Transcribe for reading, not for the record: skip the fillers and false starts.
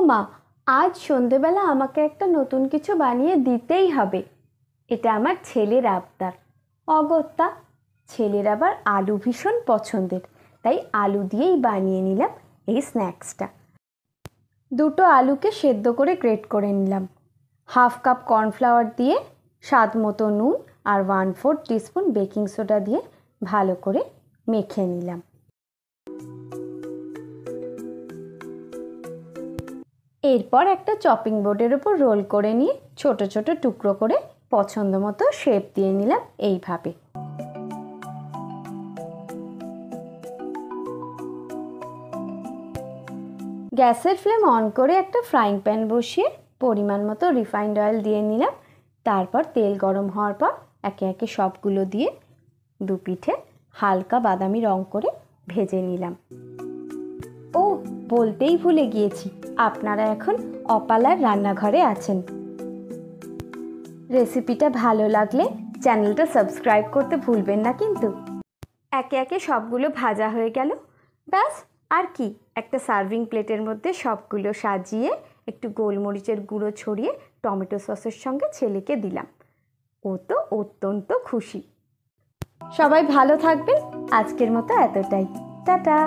মা, আজ সন্ধেবেলা আমাকে একটা নতুন কিছু বানিয়ে দিতেই হবে। এটা আমার ছেলের আবদার। অগত্যা ছেলের আবার আলু ভীষণ পছন্দের, তাই আলু দিয়েই বানিয়ে নিলাম এই স্ন্যাক্সটা। দুটো আলুকে সেদ্ধ করে গ্রেট করে নিলাম। হাফ কাপ কর্নফ্লাওয়ার দিয়ে, স্বাদ মতো নুন আর 1/4 টিস্পুন বেকিং সোডা দিয়ে ভালো করে মেখে নিলাম। এরপর একটা চপিং বোর্ডের উপর রোল করে নিয়ে ছোট ছোট টুকরো করে পছন্দ মতো শেপ দিয়ে নিলাম এইভাবে। গ্যাসের ফ্লেম অন করে একটা ফ্রাইং প্যান বসিয়ে পরিমাণ মতো রিফাইন্ড অয়েল দিয়ে নিলাম। তারপর তেল গরম হওয়ার পর একে একে সবগুলো দিয়ে দু পিঠে হালকা বাদামি রং করে ভেজে নিলাম। ও, বলতেই ভুলে গিয়েছি, আপনারা এখন অপালার রান্নাঘরে আছেন। রেসিপিটা ভালো লাগলে চ্যানেলটা সাবস্ক্রাইব করতে ভুলবেন না কিন্তু। একে একে সবগুলো ভাজা হয়ে গেল। ব্যাস, আর কি, একটা সার্ভিং প্লেটের মধ্যে সবগুলো সাজিয়ে একটু গোলমরিচের গুঁড়ো ছড়িয়ে টমেটো সসের সঙ্গে ছেলেকে দিলাম। ও তো অত্যন্ত খুশি। সবাই ভালো থাকবেন। আজকের মতো এতটাই। টাটা।